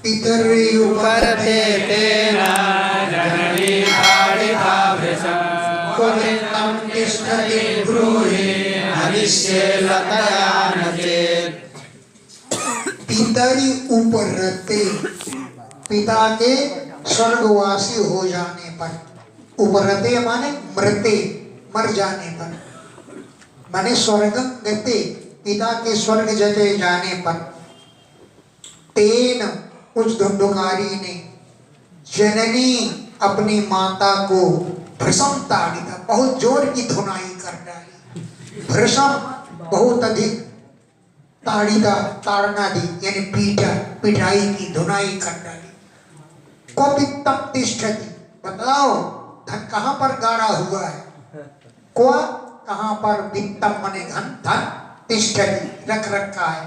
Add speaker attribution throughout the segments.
Speaker 1: पितर्युपरते तेन जननी ताडिता वृषं कुलितं तिष्ठति ब्रूहि हनिष्ये लतया न चेत्। पितरि उपरते, पिता के स्वर्गवासी हो जाने पर, उपरते माने मृते, मर जाने पर, माने स्वर्ग गते, पिता के स्वर्ग जते जाने पर, तेन उस धुंधुकारी ने जननी अपनी माता को भृशम ताड़िता, बहुत जोर की धुनाई कर डाली। भृशम बहुत अधिक, ताड़िता ताड़ना दी यानी पीटा, पिटाई की, धुनाई कर डाली। क्वपित्तम तिष्ठति, बतलाओ धन कहाँ पर गाड़ा हुआ है। क्व कहाँ पर, वित्तम माने धन, धन तिष्ठति रख रखा है।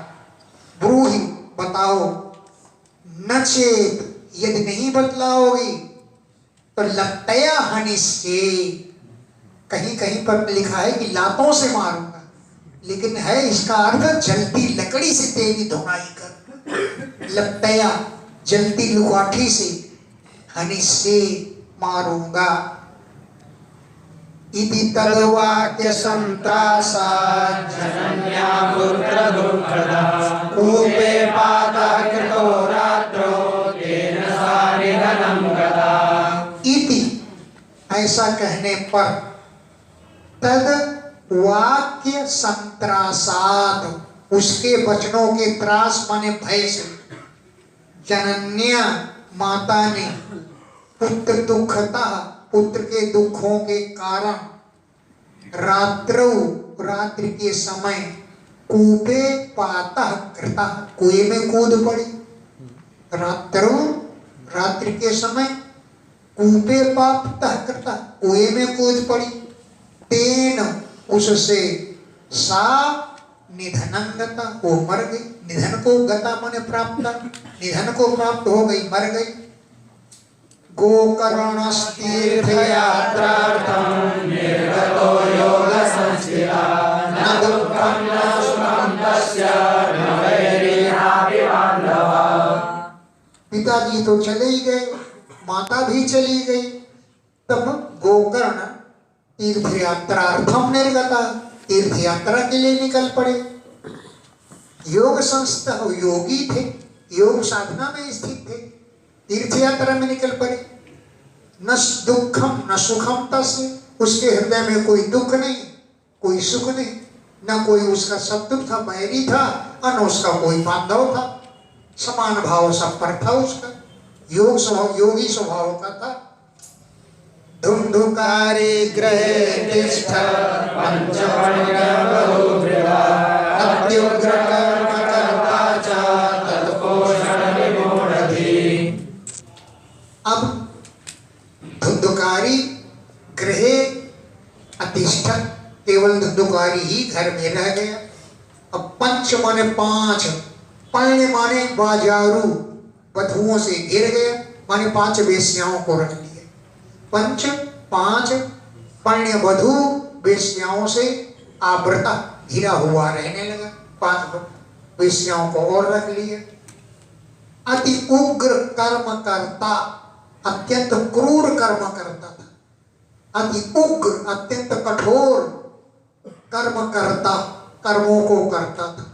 Speaker 1: ब्रूहि बताओ, न चेत यदि नहीं बतलाओगी तो लतया हनिष्ये, कहीं कहीं पर लिखा है कि लातों से मारूंगा, लेकिन है इसका अर्थ जलती लकड़ी से तेरी धुनाई कर, लतया जलती लुकाठी से, हनिष्ये मारूंगा। इति तद्वाक्य संत्रासात् जनन्या पुत्र दुःखदा कूपे पातः कृतो रात्रो तेन सा निधनं गता। इति ऐसा कहने पर, तद वाक्य संत्रासात् उसके वचनों के त्रास माने भय से, जनन्या माता ने, पुत्र दुखता पुत्र के दुखों के कारण, रात्रौ रात्रि के समय, कूपे पातः कृता कुएं में कूद पड़ी। रात्रौ रात्रि के समय, कूपे पातः कृता कुएं में कूद पड़ी। तेन उससे, सा निधनं गता वो मर गई। निधन को गता माने प्राप्त, निधन को प्राप्त हो गई, मर गई। गोकर्णस्तीर्थयात्रार्थं निर्गतो योगसंस्थितः न दुःखं न सुखं तस्य न वैरिणापि बान्धवः। पिताजी तो चले ही गए, माता भी चली गई, तब गोकर्ण तीर्थयात्रार्थम निर्गता, तीर्थ यात्रा के लिए निकल पड़े। योग संस्था योगी थे, योग साधना में स्थित थे, तीर्थ यात्रा में निकल पड़े। न दुखम न सुखम तस्य, उसके हृदय में कोई दुख नहीं, कोई सुख नहीं, न कोई उसका शत्रु था, बैरी था, और न उसका कोई बांधव था, समान भाव सब पर था उसका, योग स्वभाव, योगी स्वभाव का था। धुंधुकारी गृहे तिष्ठ पंचवर्ण्य बहुवृदा अत्युग्र कर्म कर्ता च तत्पोषण विमूढ़धि। अब धुंधुकारी गृहे अतिष्ठत, केवल धुंधुकारी ही घर में रह गया। अब पंच माने पांच, पण्य माने बाजारू वधुओं से घिर गया, माने पांच वेश्याओं को रख लिया। पंच पांच, पण्य वधु वेश्याओं से आवृता घिरा हुआ रहने लगा, पांच वेश्याओं को और रख लिया। अति उग्र कर्म करता, अत्यंत क्रूर कर्म करता था, अति उग्र अत्यंत कठोर कर्म करता, कर्मों को करता था।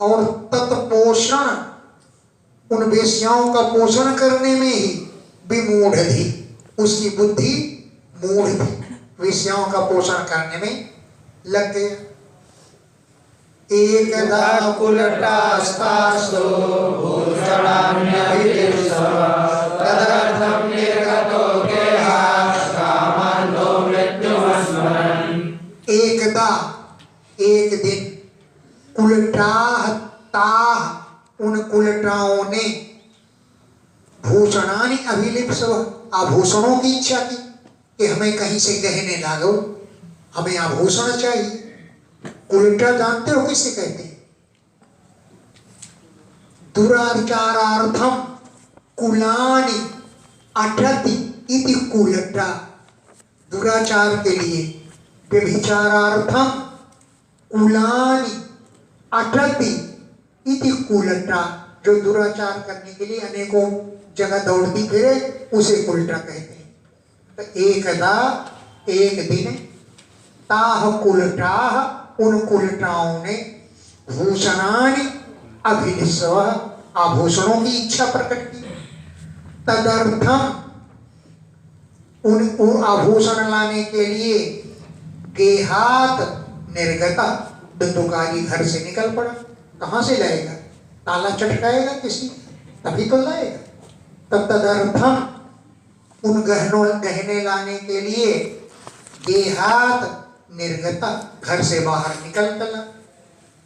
Speaker 1: और तत्पोषण, उन वेश्याओं का पोषण करने में ही विमूढ़ थी, उसकी बुद्धि मूढ़ थी, वेश्याओं का पोषण करने में लग गया। एकदा कुलटास्तासो भूषणान्यभिदिशः तदर्थं निर्गतो गेहाः कामान्तो मृत्युमस्मरन्। एकदा एक दिन, कुलटाः ताः उन कुलटाओं ने, भूषणानि अभिलिप्सव आभूषणों की इच्छा की कि हमें कहीं से गहने ला दो, हमें आभूषण चाहिए। कुलटा जानते हो किसे कहते हैं? दुराचारार्थम कुलानि अटति इति कुलटा, दुराचार के लिए, व्यभिचारार्थम कुलानि अटति इति कुलटा, जो दुराचार करने के लिए अनेकों जगह दौड़ती फिरे उसे कुलटा कहते हैं। तो एकदा एक दिन ताह कुलटाह उन कुलटाओं ने भूषणानि अभिनिस्व आभूषणों की इच्छा प्रकट की। तदर्थम उन आभूषण लाने के लिए गेहात निर्गता दुंदुकारी घर से निकल पड़ा। कहाँ से लाएगा? ताला चटकाएगा किसी तभी तो लाएगा। तब तदर्थम उन गहने लाने के लिए गेहात निर्गता घर से बाहर निकल चला।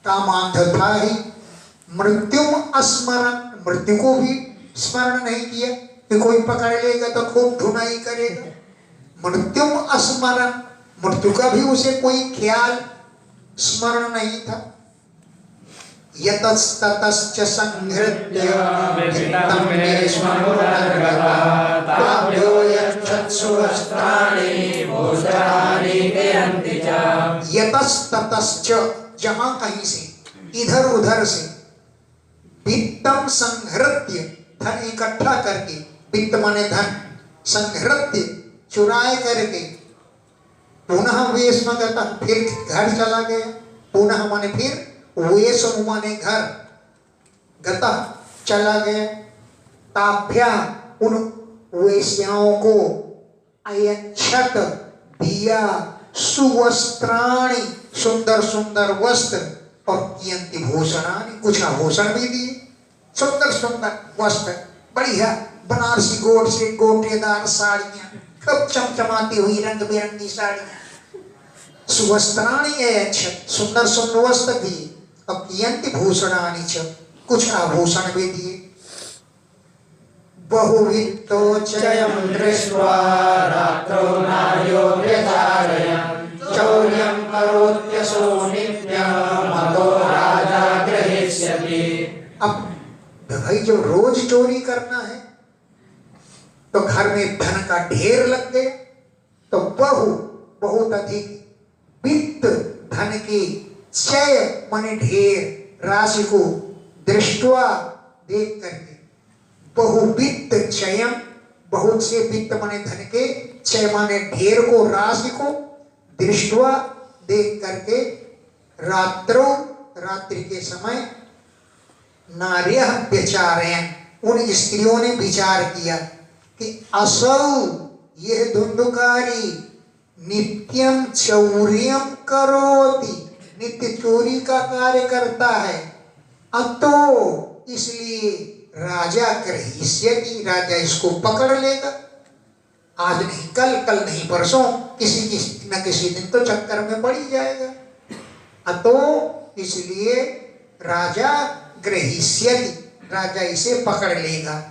Speaker 1: कामांध था ही मृत्युम अस्मरण मृत्यु को भी स्मरण नहीं किया कि कोई पकड़ लेगा तो खूब धुनाई करेगा। मृत्युम अस्मरण मृत्यु का भी उसे कोई ख्याल स्मरण नहीं था। यतस्ततश्च संहृत्य वित्तं विस्मरणर्गता ताभ्यो यच्छत्सु वस्त्राणि भूषणानि देयन्ति च। यतस्ततश्च जहाँ कहीं से इधर उधर से वित्तम संहृत्य धन इकट्ठा करके वित्त माने धन संहृत्य चुराए करके पुनः वेश में गता फिर घर चला गया। पुनः माने फिर वेश माने घर गता चला गया। ताभ्या उन वेश्याओं को अयच्छत दिया सुवस्त्राणि सुंदर सुंदर वस्त्र और कियंति भूषणानि कुछ आभूषण भी दिए। सुंदर सुंदर वस्त्र बढ़िया बनारसी गोट से गोटेदार साड़ियां खूब चमचमाती हुई रंग बिरंगी साड़ियां। सुवस्त्राणि अयच्छत सुंदर सुंदर वस्त्र दिए और कियंति भूषणानि च कुछ आभूषण भी दिए। बहुवित्तो चयं दृष्ट्वा रात्रौ नार्यो व्यधारयन् चौर्यं करोत्यसो नित्यं मतो राजा गृहीष्यति। अब भाई जब रोज चोरी करना है तो घर में धन का ढेर लग गया तो बहुत अधिक वित्त धन की चय माने ढेर राशि को दृष्टवा देख करके बहुवित्त चयम बहुत से वित्त माने धन के चय माने ढेर को राशि को दृष्टवा देख करके रात्रो रात्रि के समय नार्यः व्यचारयन् उन स्त्रियों ने विचार किया कि असौ यह धुंधुकारी नित्यम चौर्यम करोति नित्य चोरी का कार्य करता है। अतो इसलिए राजा गृहीष्यति राजा इसको पकड़ लेगा। आज नहीं कल कल नहीं परसों किसी न किसी दिन तो चक्कर में पड़ ही जाएगा। अतो इसलिए राजा गृहीष्यति राजा इसे पकड़ लेगा।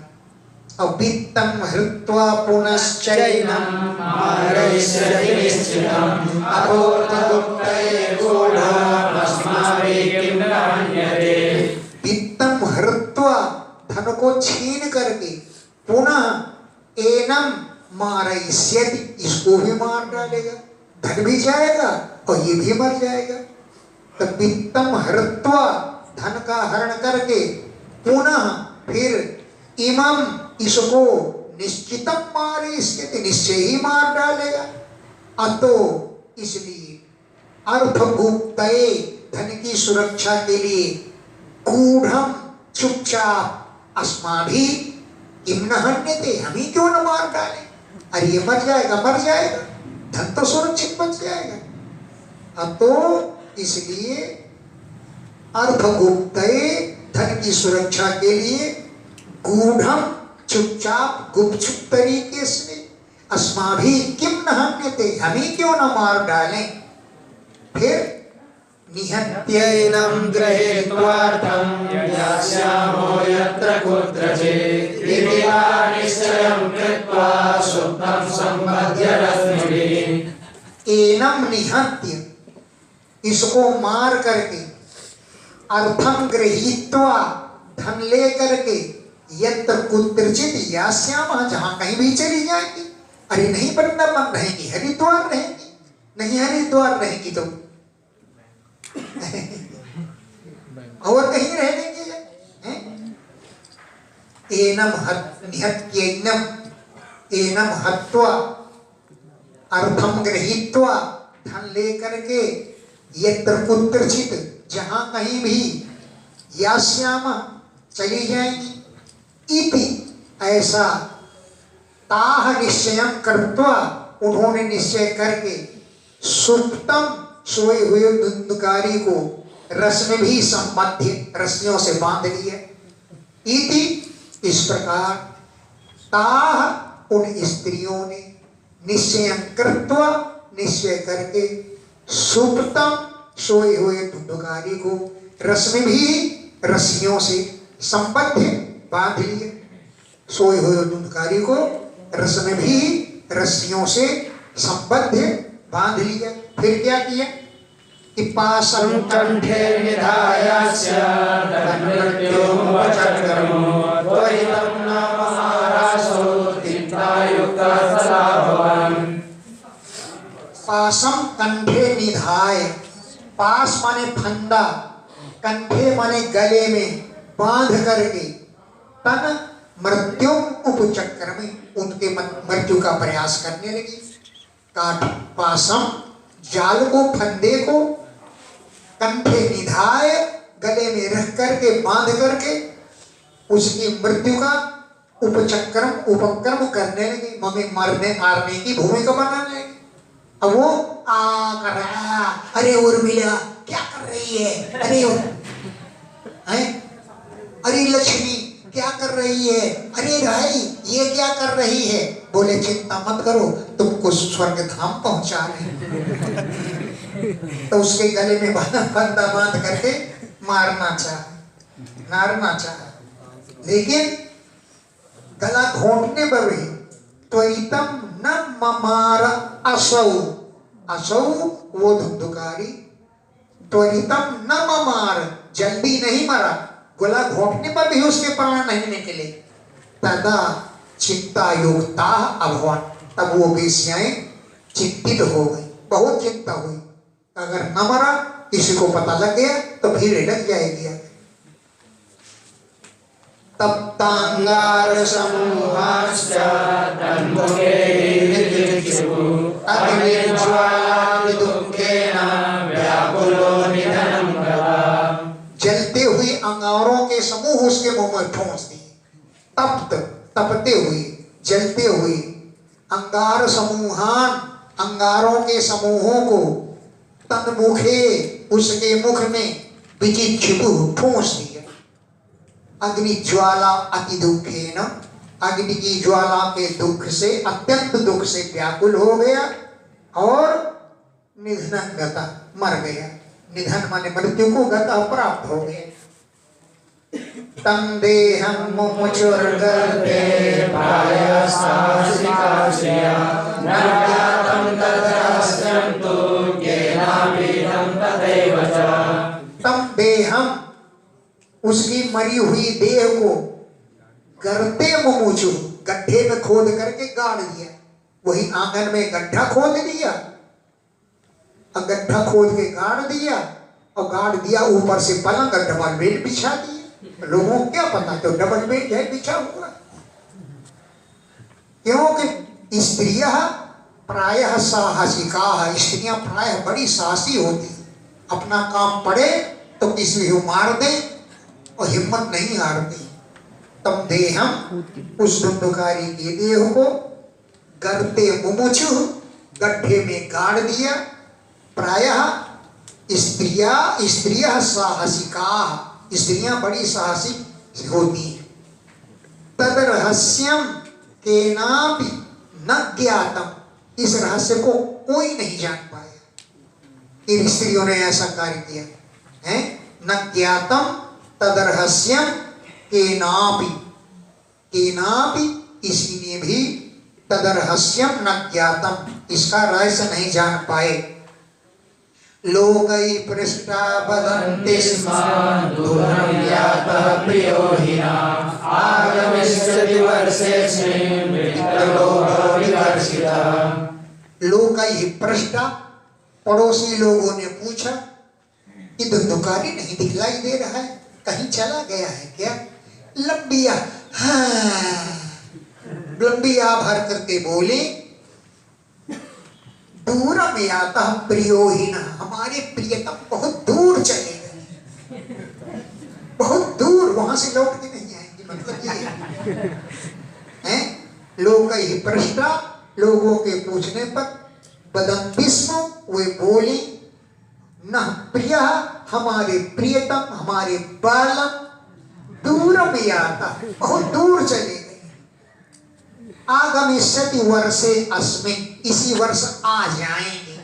Speaker 1: और वित्तं हृत्वा पुनश्चैनं मारयिष्यति निश्चितं अभूतगुप्तये गूढम् अस्माभिः किं नान्यते। वित्तं हृत्वा धन को छीन करके पुनः एनं मारयिष्यति इसको भी मार डालेगा। धन भी जाएगा और ये भी मर जाएगा। तो वित्तं हृत्वा धन का हरण करके पुनः फिर इमम इसको निश्चितम मारयिष्यति निश्चय ही मार डालेगा। अतो इसलिए अर्थगुप्तये धन की सुरक्षा के लिए गूढ़म चुपचाप अस्माभिः किम न हन्यते हम ही क्यों न मार डालें। अरे ये मर जाएगा धन तो सुरक्षित बच जाएगा। अतो इसलिए अर्थगुप्तये धन की सुरक्षा के लिए गूढ़म चुपचाप गुपचुप तरीके से अस्माभिः किम न हन्यते हम ही क्यों न मार डालें। फिर निहत्यैनं गृहीत्वार्थं यास्यामो यत्र कुत्रचित् इति वा निश्चयं कृत्वा सुप्तं सम्पद्य रश्मिभिः। एनं निहत्य इसको मार करके अर्थम गृहीत्वा धन ले करके यत्र कुत्रचित यास्यामः जहाँ कहीं भी चली जाएगी। अरे नहीं वृंदावन रहेगी हरिद्वार रहेगी नहीं हरिद्वार रहेगी तो और कहीं रह लेंगे एनम निहत्यैनम एनम हत्वा अर्थम गृहीत्वा धन लेकर के यत्र कुत्रचित जहां कहीं भी यास्यामा चली जाएंगी इति ऐसा ताह निश्चयं कृत्वा उन्होंने निश्चय करके सुप्तम सोए हुए धुंधकारी को रस में भी संबद्ध रस्सियों से बांध लिया। इति इस प्रकार ताह उन स्त्रियों ने निश्चय कृत्वा निश्चय करके सुप्तम सोए हुए धुंधकारी को रस में भी रस्सियों से संबद्ध बांध लिया। सोए हुए धुंधकारी को रस में भी रस्सियों से संबद्ध बांध लिया। फिर क्या किया कि पाशं कंठे निधायास्य तन्मृत्युमुपचक्रमो त्वरितं न महारासो दीप्तायुक्तफलाभवन्। पाशं कंठे निधाय, पास माने फंदा, कंठे माने गले में बांध करके तन मृत्यु उपचक्र में उनके मृत्यु का प्रयास करने लगी। काठ पासम जाल को फंदे को कंठे निधाए गले में रख करके बांध करके उसकी मृत्यु का उपक्रम करने लगी। मम्मी मरने मारने की भूमिका बनाने लगी। अब वो आ कर रहा, अरे उर्मिला क्या कर रही है, अरे लक्ष्मी क्या कर रही है, अरे भाई ये क्या कर रही है। बोले चिंता मत करो, तुमको स्वर्ग धाम पहुंचा रहे। तो उसके गले में फंदा बांध करके मारना चाहा, लेकिन गला घोंटने पर भी त्वरितम न ममार असौ, असौ वो धुंधुकारी, त्वरितम न ममार जल्दी नहीं मरा, गला घोंटने पर भी उसके प्राण नहीं निकले। तदा चिंता युक्ता अभवन, तब वो वेश्याएं चिंतित हो गई, बहुत चिंता हुई। अगर न मरा, किसी को पता लग गया तो भीड़ लग जाएगी। तब तांगार समूहाश्च तन्मुखे विदिक्षु अग्निज्वाला दुःखेन व्याकुलो निधनं गता। जलते हुए अंगारों के समूह उसके मुंह में ठोंस दिए। तपते हुए जलते हुए अंगार समूहान, अंगारों के समूहों को तन्मुखे उसके मुख में विचिक्षिपु ठोंस दिया। अग्नि ज्वाला अति दुखेन, अग्नि की ज्वाला के दुख से, अत्यंत दुख से व्याकुल हो गया और निधन गता, मर गया। निधन माने मृत्यु को गता प्राप्त हो गया। तम देहं मुमुचुर्गर्भे प्रायसासिकाश्रिया न ज्ञातं तद्रहस्यं तु केनापीतं तथैव च। तम देहं उसकी मरी हुई देह को गर्ते मुमुचु, गड्ढे में खोद करके गाड़ दिया। वही आंगन में गड्ढा खोद दिया, और गड्ढा खोद के गाड़ दिया, और गाड़ दिया ऊपर से पलंग और डबल बेड बिछा दिया। लोगों को क्या पता, तो डबल बेड है बिछा हुआ। क्योंकि स्त्रियां प्रायः साहसिका, स्त्रियां प्रायः बड़ी साहसी होती, अपना काम पड़े तो किसी को मार दे और हिम्मत नहीं हारती। तब देहम उस धुंधुकारी के देह को गर्ते मुमुचु, गड्ढे में गाड़ दिया। प्रायः स्त्रियां साहसिका, स्त्रियां बड़ी साहसी होती हैं। तद रहस्यम केनापि न ज्ञातम, इस रहस्य को कोई नहीं जान पाया। इन स्त्रियों ने ऐसा कार्य किया है। न ज्ञातम तद रहस्यम केनापि, केनापि किसी ने भी तद रहस्यम न ज्ञातम, इसका रहस्य नहीं जान पाए। लोकै पृष्ठा वदन्ति स्म दूरं यातः प्रियो हिना आगमिष्यति वर्षेऽस्मिन् वित्तलोभो विवर्षितः। लोकै पृष्ठा, पड़ोसी लोगों ने पूछा कि धुंधुकारी नहीं दिखलाई दे रहा है, कहीं चला गया है क्या? लंबिया हाँ, लंबी आ भर करके बोले, दूर में आता प्रियो ही ना, हमारे प्रियतम बहुत दूर चले गए, बहुत दूर, वहां से लौट के नहीं आएंगे, मतलब ये है। लोग ही प्रश्न, लोगों के पूछने पर बदन विष्णु, वे बोली न प्रिय, हमारे प्रियतम, हमारे बालम दूर में आता, बहुत दूर चले गए। आगमिष्यति वर्षे अस्मिन्, इसी वर्ष आ जाएंगे।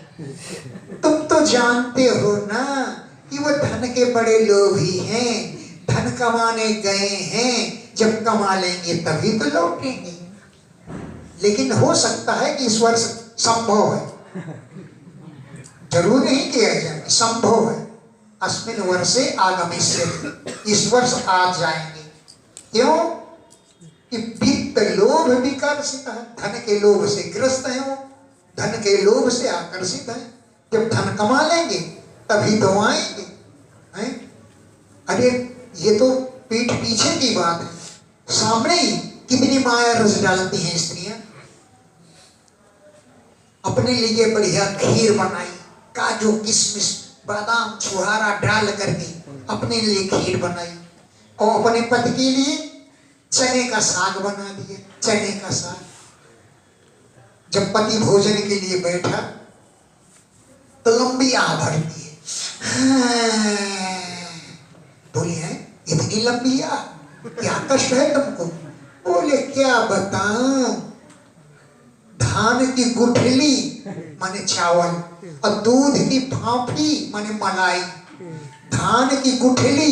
Speaker 1: तुम तो जानते हो ना कि वो धन के बड़े लोभी हैं, धन कमाने गए हैं, जब कमा लेंगे तभी तो लौटेंगे। लेकिन हो सकता है कि इस वर्ष संभव है, जरूर नहीं किया जाए, संभव है। अस्मिन् वर्षे आगमिष्यति, इस वर्ष आ जाएंगे। क्यों कि वित्त लोभ विकर्षित है, धन के लोभ से ग्रस्त है, वो धन के लोभ से आकर्षित है। जब धन कमा लेंगे तभी तो आएंगे, हैं? अरे ये तो पीठ पीछे की बात है, सामने ही कितनी माया रस डालती हैं स्त्रियां। अपने लिए बढ़िया खीर बनाई, काजू किशमिश बादाम छुहारा डाल करके अपने लिए खीर बनाई, और अपने पति के लिए चने का साग बना दिए, चने का साग। जब पति भोजन के लिए बैठा तो लंबी आह भरती है, बोली है इतनी लंबी आह, क्या कष्ट है तुमको? बोले क्या बताऊं, धान की गुठली माने चावल, और दूध की फांफी माने मलाई। धान की गुठली,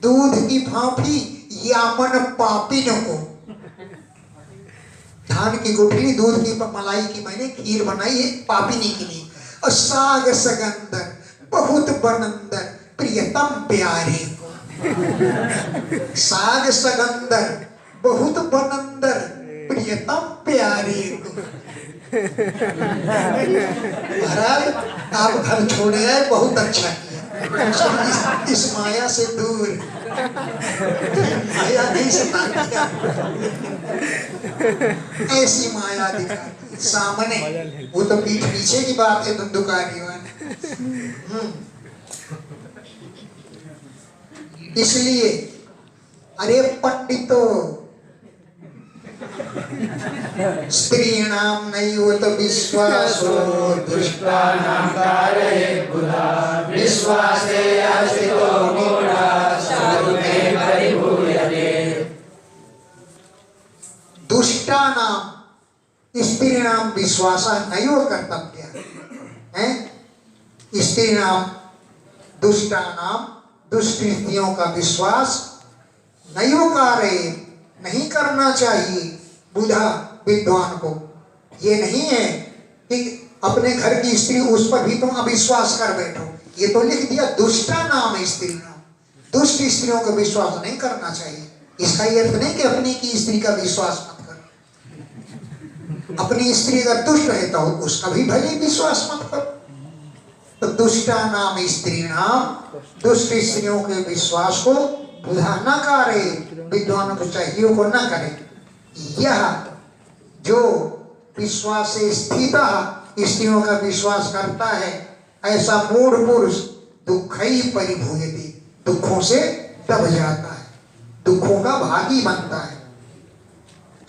Speaker 1: दूध की फांफी, यामन पापिन को। धान की गुठली, दूध की मलाई की मैंने खीर बनाई है पापिनी के लिए। और साग सगंदर बहुत बनंदर, प्रियतम प्यारे को। साग सगंदर बहुत बनंदर, प्रियतम प्यारे को। महाराज आप घर छोड़े आए, बहुत अच्छा किया, इस माया से दूर, माया नहीं सताती, ऐसी माया दिखाती सामने, वो तो पीठ पीछे की बात है, धुंधुकारी वाली। इसलिए अरे पंडितों, स्त्रीणाम नैव तो विश्वासो दुष्टानां कारयेत् बुधा, विश्वासे अस्तितो मूढा साधुते परिभूयते। दुष्टानाम, स्त्रीणाम विश्वासा नैव कर्तव्य है। स्त्रीणाम, दुष्टानाम, दुष्ट स्त्रियों का विश्वास नैव कारयेत्, नहीं करना चाहिए, बुधा विद्वान को। ये नहीं है कि अपने घर की स्त्री उस पर भी तुम अविश्वास कर बैठो, ये तो लिख दिया दुष्टा नाम है स्त्री नाम, दुष्ट स्त्रियों का विश्वास नहीं करना चाहिए। इसका ये अर्थ नहीं कि अपनी की स्त्री का विश्वास मत करो, अपनी स्त्री अगर दुष्ट है तो उसका भी भले विश्वास मत करो। तो दुष्टा नाम स्त्री नाम, दुष्ट स्त्रियों के विश्वास को बुधा न करे, विद्वानों को चाहिए को न करे। यह जो विश्वास से स्थित स्त्रियों का विश्वास करता है, ऐसा मूढ़ पुरुष दुखई परिभूयते, दुखों से दब जाता है, दुखों का भागी बनता है।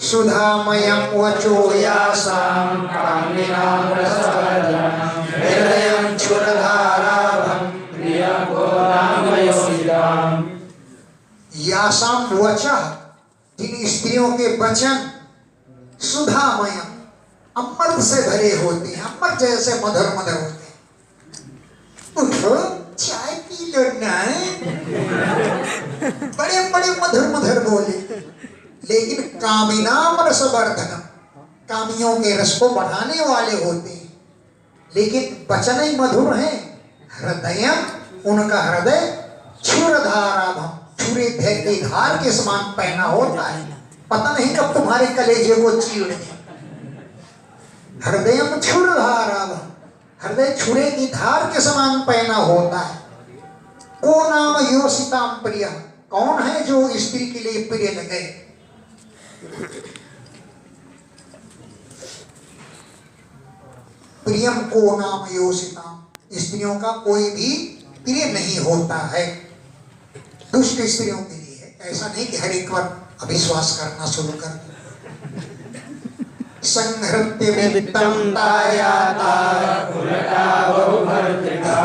Speaker 1: सुधामयं वचो यासां कामिनां रसवर्धनं, हृदयं क्षुरधाराभं प्रियको नामयोनिदाम्। यासां वचः, जिन स्त्रियों के वचन सुधामय, अमृत से भरे होते हैं, अमृत जैसे मधुर मधुर होते हैं। उठो चाय पी लो ना, बड़े बड़े मधुर मधुर बोले। लेकिन कामिनाम रसवर्धनम, कामियों के रस को बढ़ाने वाले होते हैं, लेकिन वचन ही मधुर है। हृदय, उनका हृदय क्षुरधाराभम, छुरे की धार के समान पहना होता है, पता नहीं कब तुम्हारे कलेजे को चीर दे। हृदय में क्षुरधाराभम, हृदय छुरे की धार के समान पहना होता है। को नाम योषिताम प्रिय, कौन है जो स्त्री के लिए प्रिय लगे? प्रियम को नाम योषिता, स्त्रियों का कोई भी प्रिय नहीं होता है, दुष्ट स्त्रियों के लिए है। ऐसा नहीं कि हर एक बार अविश्वास करना शुरू कर दो। संहृत्य वित्तम तायाता कुलटा बहुभर्तृका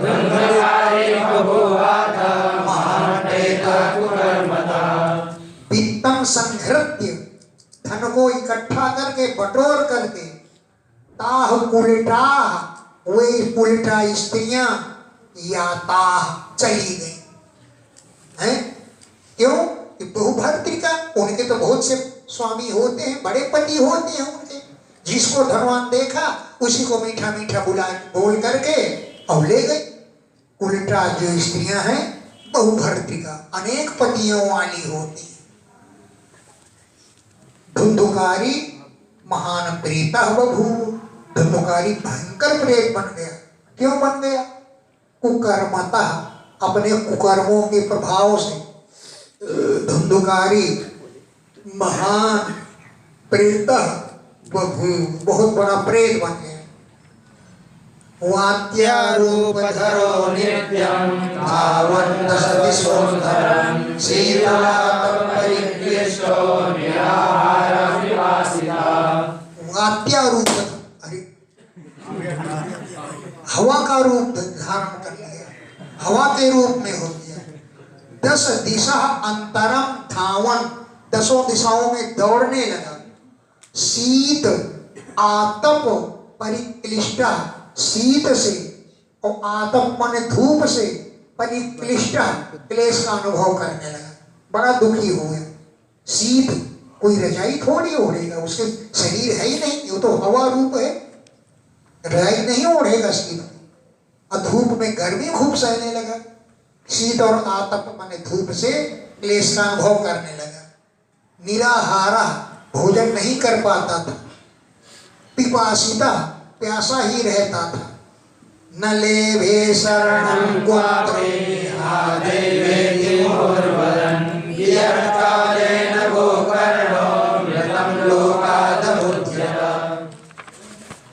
Speaker 1: धुंधकारी बहुवाता महाटेता कुकर्मता। वित्तम संहृत्य, धन को इकट्ठा करके बटोर करके, ताह कुलटा, वे कुलटा स्त्रियां याता चली गई हैं। क्यों? कि बहुभर्तृका, उनके तो बहुत से स्वामी होते हैं, बड़े पति होते हैं उनके, जिसको धनवान देखा उसी को मीठा मीठा बोल करके और ले गए। उल्टा जो स्त्रियां हैं बहुभर्तृका, अनेक पतियों वाली होती है। धुंधुकारी महान प्रेता बभू, धुंधुकारी भयंकर प्रेत बन गया। क्यों बन गया? कुकर्मता, अपने कुकर्मों के प्रभाव से धुंधुकारी महान प्रेत बभू, बहुत बड़ा प्रेत बन गया। वात्यारूपधरो नित्यं धावन् सति सुंदरं शीतलापं परिक्लिष्टो निराहारं विलासिता। वात्यारूप, अरे हवा का रूप धारण कर लिया, हवा के रूप में हो गया। 10 दिशा अंतरम धावन, 10 दिशाओं में दौड़ने लगा। शीत आतप परिक्लिष्टा, शीत से और आतप माने धूप से, परिक्लिष्टा क्लेश का अनुभव करने लगा, बड़ा दुखी हो गया। शीत, कोई रजाई थोड़ी ओढ़ेगा, उसके शरीर है ही नहीं, वो तो हवा रूप है, रजाई नहीं ओढ़ेगा शीत। और धूप में गर्मी खूब सहने लगा। शीत और आतप माने धूप से क्लेश का अनुभव करने लगा। निराहारा, भोजन नहीं कर पाता था। पिपासिता, प्यासा ही रहता था। न लेभे शरणं क्वात्रे आदेवेति मुहुर्वदन् यत्कालेन गोकर्णो मृतं लोकादबुध्यत।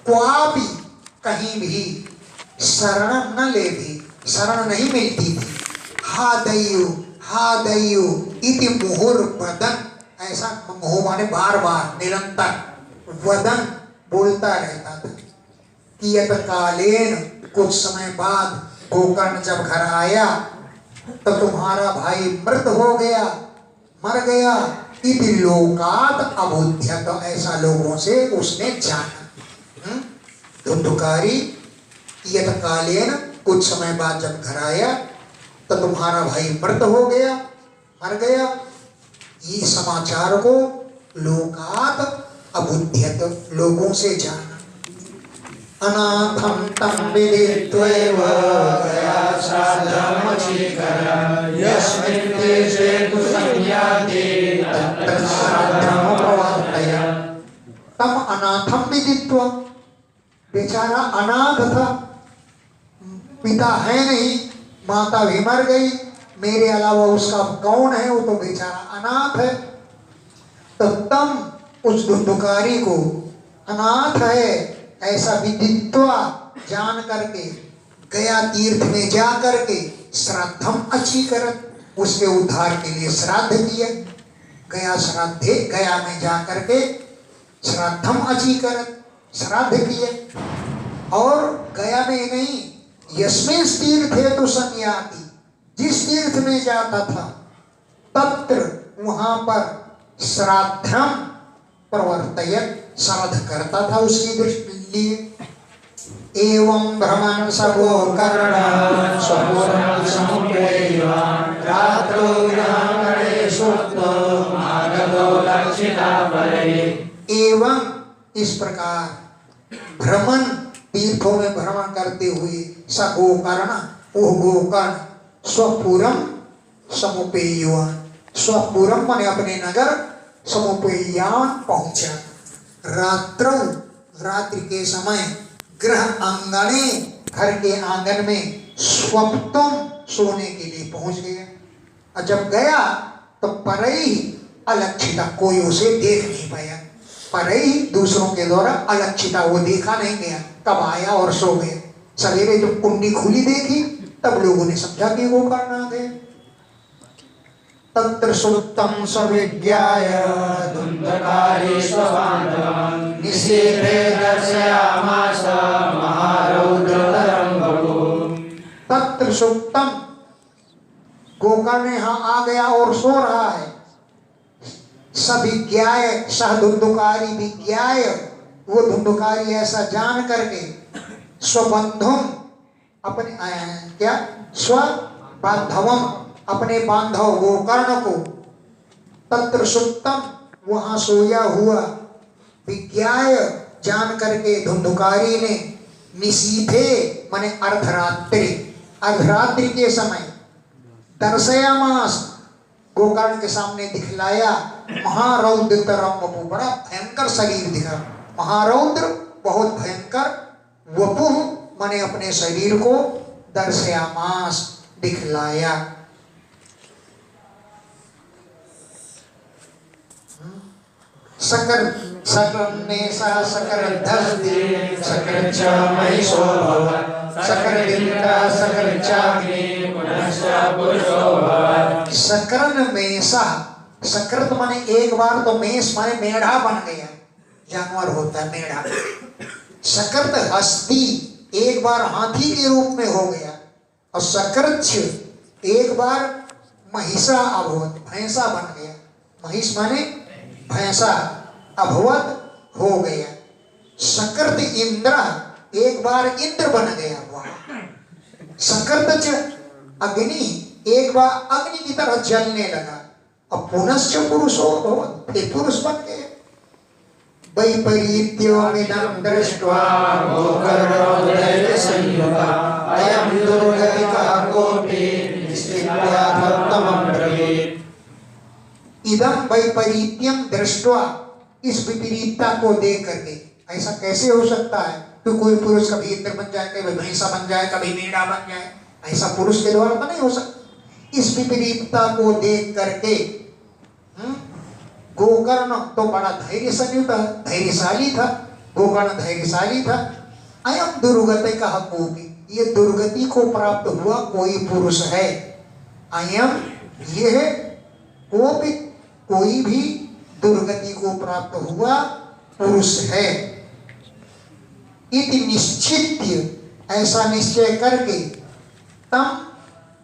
Speaker 1: क्वापि, कहीं भी, शरण न लेभे, शरण नहीं मिलती थी। हा दयु इति मुहुर्वदन्, ऐसा मुहुः माने बार बार निरंतर, वदन बोलता रहता था। कियत कालेन, कुछ समय बाद, गोकर्ण जब घर आया तो तुम्हारा भाई मृत हो गया, मर गया। इति लोकात अबुध्यत, ऐसा लोगों से उसने जाना। धुंधुकारी, कियत कालेन, कुछ समय बाद जब घर आया तो तुम्हारा भाई मृत हो गया, मर गया। ये समाचार को लोकात अबुध्यत, लोगों से जाना। अनाथं तं विदित्वैव गया श्राद्धमचीकरन् यस्मिन् देशे कुसंयाति तत्र श्राद्धं प्रवर्तयत्। तम अनाथं विदित्वा, बेचारा अनाथ था, पिता है नहीं, माता भी मर गई, मेरे अलावा उसका कौन है, वो तो बेचारा अनाथ है। तो तम, उस धुंधुकारी को अनाथ है ऐसा विदित्वा, जान करके, गया तीर्थ में जा करके श्राद्धम अचीकरत्, उसके उद्धार के लिए श्राद्ध किया। गया श्राद्धे, गया में जा करके श्राद्धम अचीकरत्, श्राद्ध किए। और गया में नहीं, यस्मिन् तीर्थे तु संयाति, जिस तीर्थ में जाता था तत्र, वहां पर श्राद्धम प्रवर्तयत्, श्राद्ध करता था उसकी दृष्टि लिए। एवं भ्रमन् स गोकर्णः स्वपुरं समुपेयान् रात्रौ विहंगणेषु आगतो लक्षितापरे। एवं, इस प्रकार भ्रमण, तीर्थों में भ्रमण करते हुए, स गोकर्ण, वो गोकर्ण, स्वपुरम समुपेयान्, स्वपुरम माने अपने नगर, समुपेयान् पहुंचा। रात्रौ, रात्रि के समय, गृह आंगणे, घर के आंगन में, स्वप्तम, सोने के लिए पहुंच गया। और जब गया तो परई, अलक्षिता, कोई उसे देख नहीं पाया। पर ही दूसरों के द्वारा अलक्षिता, वो देखा नहीं गया, कब आया और सो गया। सवेरे जब कुंडी खुली देखी तब लोगों ने समझा कि गोकर्ण आ गए। तत्र सुप्तं सविज्ञाय
Speaker 2: धुंधकारी स्वबांधवं निशीथे दर्शयामास महारौद्रतरं बभूव।
Speaker 1: तत्र सुप्तम, गोकर्ण यहाँ आ गया और सो रहा है। सविज्ञाय, सह धुंधुकारी विज्ञाय, वो धुंधुकारी ऐसा जान करके, स्वबंधुम, अपने क्या, स्वबांधवम, अपने बांधव गोकर्ण को, तत्र सुप्तम, वहां सोया हुआ, विज्ञाय, जान करके धुंधुकारी ने, निशीथे माने अर्धरात्रि, अर्धरात्रि के समय, दर्शयामास, गोकर्ण के सामने दिखलाया, महारौद्रतरं वपुः, बड़ा भयंकर शरीर दिखा। महारौद्र बहुत भयंकर, वपुः माने अपने शरीर को, दर्शयामास दिखलाया। सकर सकरने सा सकर धस्ति सकर च महिषो भवत् सकर दिंद्रा सकर चाग्नि पुनश्च पुरुषो भवत्। सकरन में सा, सकृत माने एक बार, तो मेष माने मेढ़ा बन गया, जानवर होता है मेढ़ा। सकृत हस्ती, एक बार हाथी के रूप में हो गया। और सकृच्छ, एक बार महिषा अभवत, भैंसा बन गया। महिष माने भैंसा, अभवत हो गया। सकृत इंद्र, एक बार इंद्र बन गया वहां। सकृत अग्नि, एक बार अग्नि की तरह जलने लगा। अब पुनश्च पुरुषो भवत्, फिर पुरुष बन गए। वैपरीत्योमिदं दृष्ट्वा गोकर्णोदय संयुगा अयं दुर्गतिकः कोऽपि निश्चित्या तत्तमं ब्रवीत्। इदं वैपरीत्यम दृष्ट्वा, इस विपरीतता को देख करके, ऐसा कैसे हो सकता है कि कोई पुरुष कभी इंद्र बन जाए, कभी भैंसा बन जाए, कभी मेढ़ा बन जाए, ऐसा पुरुष के द्वारा तो नहीं हो सकता। इस विपरीतता को देख करके गोकर्ण तो बड़ा धैर्यशाली था, गोकर्ण धैर्यशाली था। अयम दुर्गति का कोई, ये दुर्गति को प्राप्त हुआ कोई पुरुष है। अयम, ये है, कोई भी दुर्गति को प्राप्त हुआ पुरुष है। इति निश्चित्य, ऐसा निश्चय करके, तम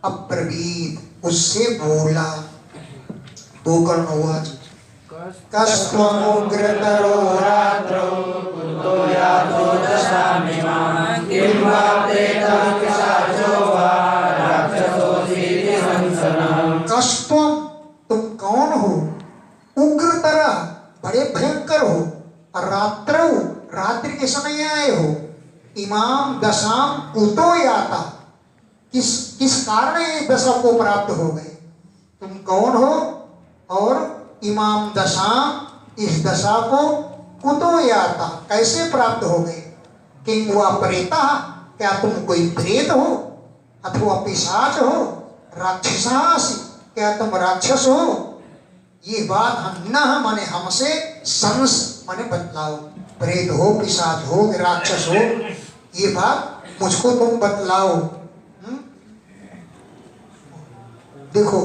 Speaker 1: अब्रवीत, उससे बोला। गोकर्ण हुआ, कस्त्वमुग्रतरो रात्रौ कुतो यातो दशामिमां किं वा प्रेतः पिशाचो वा राक्षसोऽसीति हंसनः। कस्त्वम, तुम कौन हो? उग्रतर, बड़े भयंकर हो। रात्रौ, रात्रि के समय आए हो। इमाम दशाम कुतो याता, किस कारण ये दशा को प्राप्त हो गए? तुम कौन हो? और इमाम दशाम, इस दशा को कुतो याता, कैसे प्राप्त हो गए? किं वा प्रेता, क्या तुम कोई प्रेत हो? अथवा पिशाच हो? राक्षसासि, क्या तुम राक्षस हो? ये बात हम न माने हमसे, संस माने बतलाओ। प्रेत हो, पिशाच हो, राक्षस हो, ये बात मुझको तुम बतलाओ। देखो,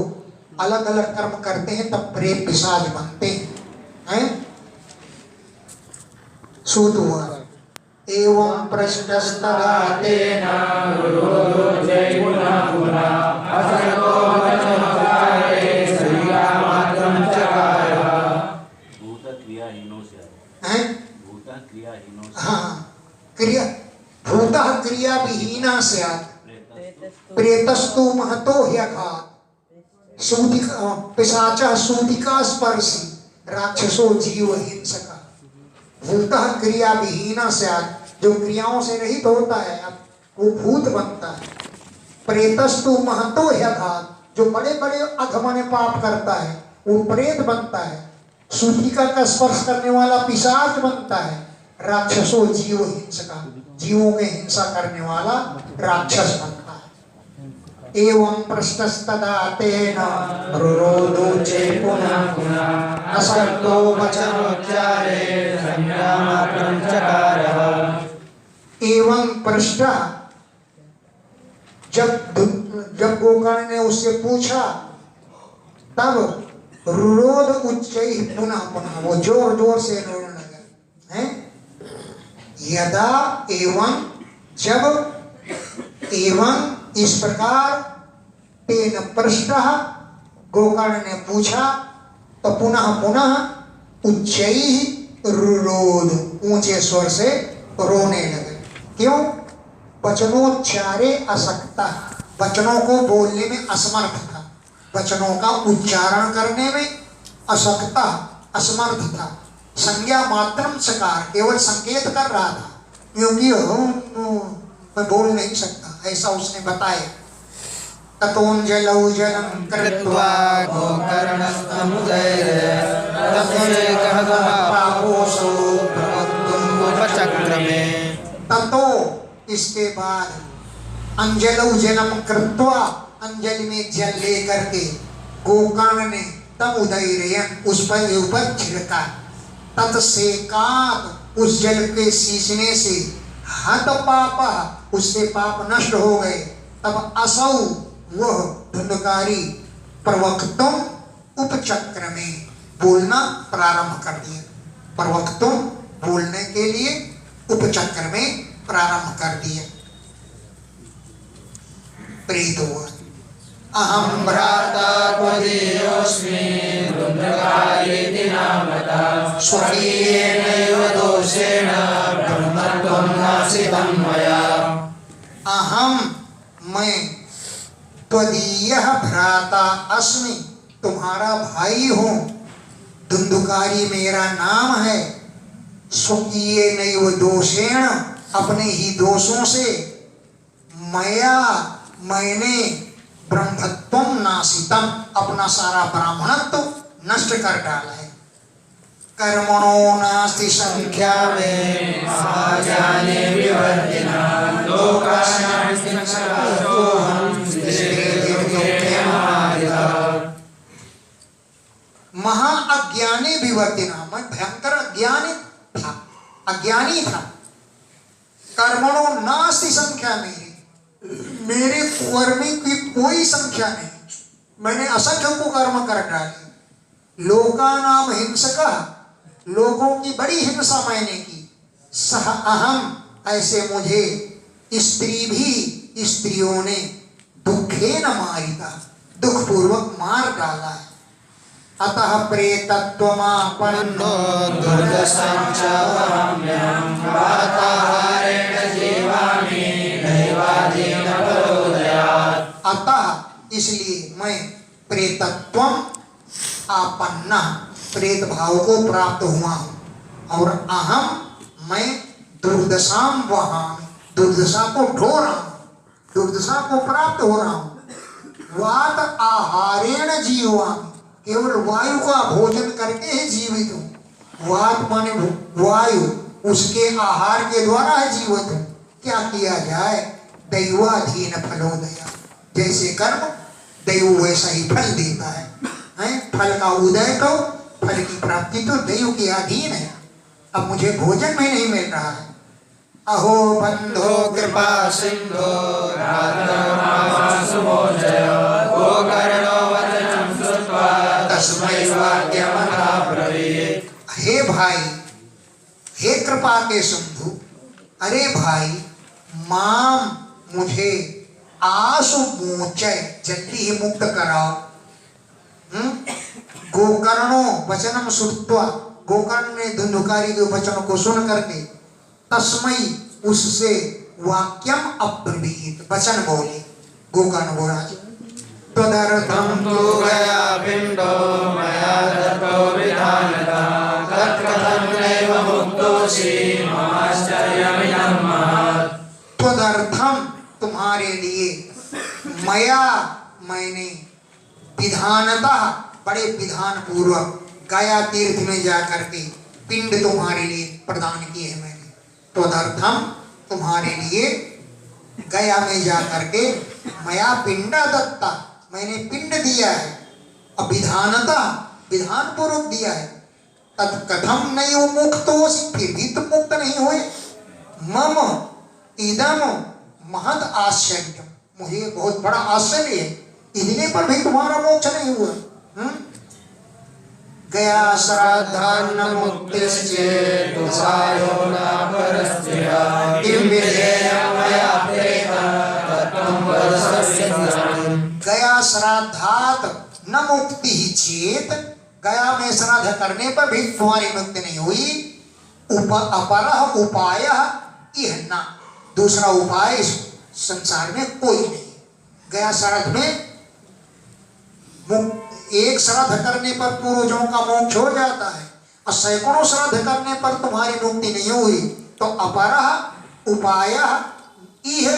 Speaker 1: अलग अलग कर्म करते हैं तब प्रेत पिशाच बनते हैं। सूत हुआ, एवं पृष्ठस्तदा तेन भूतः क्रिया विहीना स्यात् प्रेतस्तु महतो ह्यघात् पिशाचः सूतिका स्पर्शी राक्षसो जीव हिंसका। भूतः क्रिया विहीना स्यात्, जो क्रियाओं से रहित होता है वो भूत बनता है। प्रेतस्तु महतो ह्यघात्, जो बड़े बड़े अधमने पाप करता है वो प्रेत बनता है। सूतिका का स्पर्श करने वाला पिशाच बनता है। राक्षसो जीव हिंसका, जीवों में हिंसा करने वाला राक्षस बनता है। एवं पृष्ठस्तदा तेन रुरोधोचे पुनः
Speaker 2: पुनः
Speaker 1: असक्तो
Speaker 2: वचनोच्चारे संज्ञामात्रं चकारः।
Speaker 1: एवं पृष्ठ, जब गोकर्ण ने उससे पूछा तब रुरोध उच्चैः पुनः पुनः, वो जोर जोर से रोने लगा हैं। यदा एवं, जब, एवं इस प्रकार, तेन पृष्ठः गोकर्ण ने पूछा तो पुनः पुनः उच्चैः रुरोध, ऊंचे स्वर से रोने लगे। क्यों? वचनोच्चारे असक्ता, वचनों को बोलने में असमर्थ था, वचनों का उच्चारण करने में असक्ता, असमर्थ था। संज्ञा मात्रम सकार, केवल संकेत कर रहा था, क्योंकि मैं बोल नहीं सकता, ऐसा उसने बताया। ततोंजलौ जलं कृत्वा
Speaker 2: गोकर्णस्तमुदैर्य तस्मेकः पापोऽसौ उपचक्रमे।
Speaker 1: ततो, इसके बाद, अंजलौ जलम कृत्वा, अंजलि में जल लेकर के गोकर्ण ने तब उदैर्यन, उस पर ऊपर छिड़का। तत्सेकात, उस जल के सींचने से, हत पाप, उससे पाप नष्ट हो गए। तब असौ, वह धुंधकारी, प्रवक्तुम उपचक्र में, बोलना प्रारंभ कर दिया। प्रवक्तुम, बोलने के लिए, उपचक्र में प्रारंभ कर दिया। प्रीत हुआ। अहम
Speaker 2: भ्राता त्वदीयोऽस्मि धुंधकारीति नामतः स्वकीयेनैव दोषेण ब्रह्मत्वं नासितं मया।
Speaker 1: अहम, मैं, त्वदीयः भ्राता अस्मि, तुम्हारा भाई हूँ। धुंधकारी मेरा नाम है। स्वकीयेनैव दोषेण, अपने ही दोषों से, मया, मैंने, ब्रह्मत्वं नासितम, अपना सारा ब्राह्मणत्व नष्ट कर डाला है। कर्मणो नास्ति संख्या में
Speaker 2: महाज्ञाने विवर्तिनः लोकानां संसारोऽहं
Speaker 1: महाअज्ञाने विवर्तिना, मैं भयंकर अज्ञानी था। कर्मणो नास्ति संख्या, मेरे कर्म की कोई संख्या नहीं, मैंने असंख्य को कर्म कर डाले। लोकानाम हिंसकः, लोगों की बड़ी हिंसा मैंने की। सह अहम, ऐसे मुझे स्त्री भी, स्त्रियों ने दुखेन मारिता, दुख पूर्वक मार डाला है। अतः प्रेतत्वमापन्नो
Speaker 2: दुर्दशां च वहाम्यहं वाताहारेण जीवामि दैवादीन परोदयात्।
Speaker 1: अतः, इसलिए मैं प्रेतत्वम आपन्ना, प्रेत भाव को प्राप्त हुआ हूँ। और अहम, मैं दुर्दशाम वहां, दुर्दशा को ढो रहा हूँ, दुर्दशा को प्राप्त हो रहा हूँ। वात आहारेण जीवामि, केवल वायु का भोजन करके ही जीवित हूँ। वात माने वायु, उसके आहार के द्वारा ही जीवित हूँ। क्या किया जाए? दैवाधीन फलोदया, जैसे कर्म दैव वैसा ही फल देता है। फल का उदय तो, फल की प्राप्ति तो दैव के अधीन है। अब मुझे भोजन में नहीं मिल रहा है। अहो बंधो
Speaker 2: कृपा सिंधो रात्रमासुमोचय गोकर्णो वचनं श्रुत्वा तस्मै वाक्यमथा ब्रवीत्।
Speaker 1: हे भाई, हे कृपा के सिंधु, अरे भाई, माम, मुझे, आसु मोचय, जल्दी ही मुक्त कराओ। गोकर्णो वचनम श्रुत्वा, गोकर्ण ने धुंधकारी के वचनों को सुन करके, तस्मई, उससे, वाक्यम अब्रवीत, वचन बोले। गोकर्ण बोला, त्वदर्थं
Speaker 2: तु गया पिंडो मया दत्तो विधानतः तत्कथं नैव मुक्तोऽसि ममाश्चर्यमिदं महत्।
Speaker 1: त्वदर्थम, तुम्हारे लिए, मया, मैंने, विधानतः, बड़े विधान पूर्वक, गया तीर्थ में जाकर के पिंड तुम्हारे लिए प्रदान किए हैं मैंने। त्वदर्थम, तुम्हारे लिए, गया में जाकर के मया पिंडा दत्ता, मैंने पिंड दिया है, अब विधानता विधान पूर्वक दिया है, तद कथम नहीं मुक्तोसि, फिर भी तुम मुक्त नहीं हुए। मम इदम महद आश्चर्य, मुझे बहुत बड़ा आश्चर्य है, इतने पर भी तुम्हारा मोक्ष नहीं हुआ। गया श्राद्धान्न मुक्तिश्चेत्
Speaker 2: सायो न परस्त्रिया किं विधेयं मया प्रेतं तत्त्वं वद सविस्तरम्।
Speaker 1: गया श्राद्धात न मुक्ति ही चेत, गया में श्राद्ध करने पर भी तुम्हारी मुक्ति नहीं हुई। अपरः उपाय इह न, दूसरा उपाय इस संसार में कोई नहीं। गया श्राद्ध में एक श्राद्ध करने पर पूर्वजों का मोक्ष हो जाता है, और सैकड़ों श्राद्ध करने पर तुम्हारी मुक्ति नहीं हुई, तो अपरः उपाय इह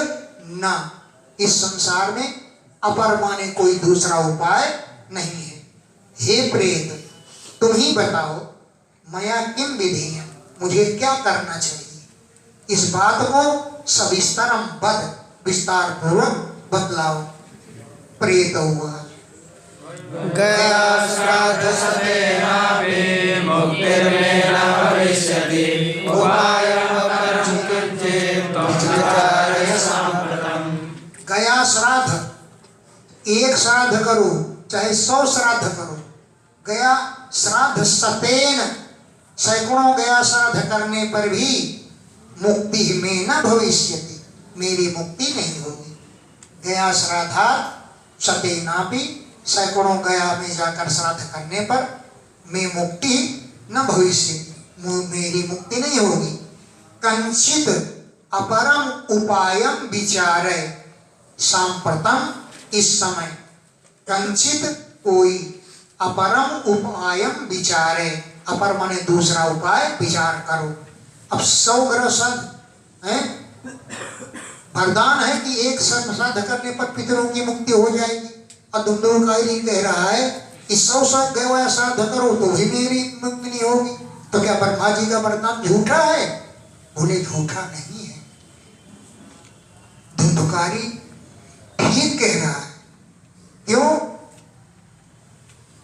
Speaker 1: न, इस संसार में अपर माने कोई दूसरा उपाय नहीं है। हे प्रेत, तुम ही बताओ, मया किम विधेयं, मुझे क्या करना चाहिए, इस बात को सविस्तरम बद, विस्तार पूर्वक बतलाओ। प्रेत हुआ
Speaker 2: गया श्राद्ध सतेनापि मुक्तिर्मे न भविष्यति उपायं परं किञ्चित् त्वं विचारय साम्प्रतम्।
Speaker 1: गया श्राद्ध, एक श्राद्ध करो चाहे 100 श्राद्ध करो, गया श्राद्ध सतेन, सैकड़ों गया श्राद्ध करने पर भी मुक्ति में न भविष्यति, मेरी मुक्ति नहीं होगी। गया श्राद्धात् सतेनापि, सैकड़ों गया में जाकर श्राद्ध करने पर मैं मुक्ति न भविष्यति, मेरी मुक्ति नहीं होगी। कंचित अपरम उपायम विचारे सांप्रतम, इस समय कंचित कोई अपरम उपायम विचारे, अपर माने दूसरा उपाय विचार करो। अब 100 ग्रह श्राद्ध है, वरदान है कि एक श्राद्ध करने पर पितरों की मुक्ति हो जाएगी, और धुंधुकारी कह रहा है कि 100 गया श्राद्ध करो तो भी मेरी मुक्ति नहीं होगी, तो क्या ब्रह्मा जी का वरदान झूठा है? बोले झूठा नहीं है, धुंधुकारी ठीक कह रहा है। क्यों?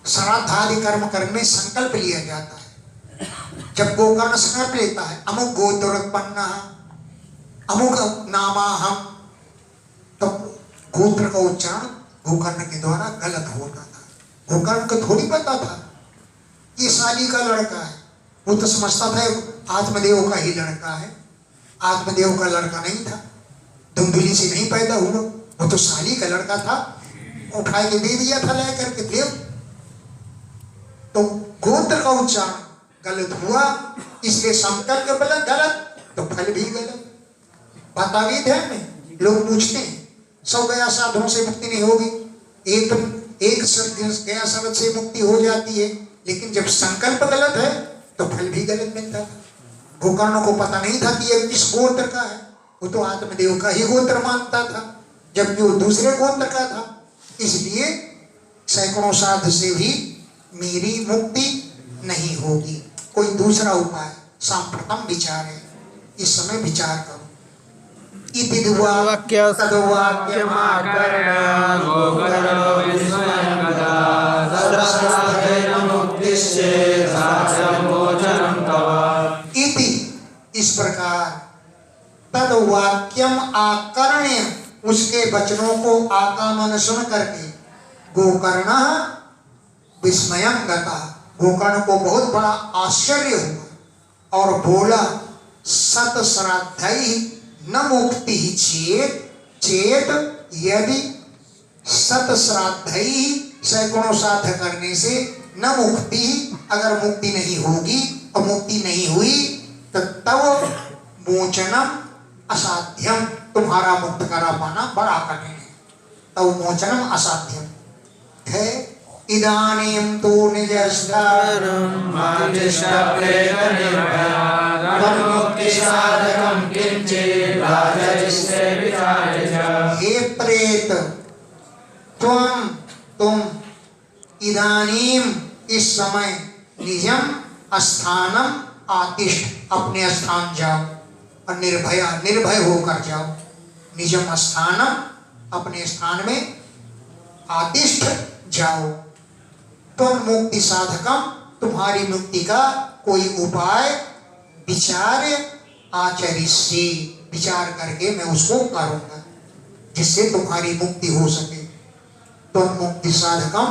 Speaker 1: श्राद्धादि कर्म करने में संकल्प लिया जाता है। जब गोकर्ण संकल्प लेता है, अमुक गोत्रोत्पन्न अमुक नामा हम, तो गोत्र का उच्चारण गोकर्ण के द्वारा गलत होता था। गोकर्ण को थोड़ी पता था ये साली का लड़का है, वो तो समझता था आत्मदेव का ही लड़का है, आत्मदेव का लड़का नहीं था, धुंधुली से नहीं पैदा हुआ, वो तो साली का लड़का था, उठा के दे दिया था ले करके देव। तो गोत्र का उच्चारण गलत हुआ, इसलिए संकल्प गलत तो फल भी गलत। बात आ गई ध्यान में? लोग पूछते हैं 100 गया श्राद्धों से मुक्ति नहीं होगी, एक गया श्राद्ध से मुक्ति हो जाती है, लेकिन जब संकल्प गलत है तो फल भी गलत मिलता है। गोकर्ण को पता नहीं था कि ये किस गोत्र का है, वो तो आत्मदेव का ही गोत्र मानता था, जबकि वो दूसरे गोत्र का था। इसलिए सैकड़ों श्राद्ध से भी मेरी मुक्ति नहीं होगी, कोई दूसरा उपाय सांप्रतम विचार है, इस समय विचार करो। इति वाक्य
Speaker 2: तद्वाक्यमाकर्ण गोकर्णो विस्मयं गता तद्श्राद्धेन मुक्तिश्चेत् साक्षात् मोचनं तव।
Speaker 1: इति, इस प्रकार, तद्वाक्यम आकर्ण्य, उसके वचनों को आकामन सुन करके, गोकर्ण विस्मयं गता, गोकर्ण को बहुत बड़ा आश्चर्य हुआ और बोला, सत श्राद्धैः न मुक्ति चेत, यदि सत श्राद्धैः सैकड़ों श्राद्ध करने से न मुक्ति, अगर मुक्ति नहीं होगी और मुक्ति नहीं हुई तो तब मोचनम असाध्यम, तुम्हारा मुक्त करा पाना बड़ा कठिन है, तब मोचनम असाध्यम है। इदानीं तु निजस्तारं हे प्रेत, तुम इदानीं, इस समय, निजम स्थानम आतिष्ठ, अपने स्थान जाओ और निर्भय होकर जाओ। निजम स्थानम अपने स्थान में आतिष्ठ जाओ। तुम मुक्ति साधकम, तुम्हारी मुक्ति का कोई उपाय विचार आचरिष्ये, विचार करके मैं उसको करूंगा जिससे तुम्हारी मुक्ति हो सके। तुम मुक्ति साधकम,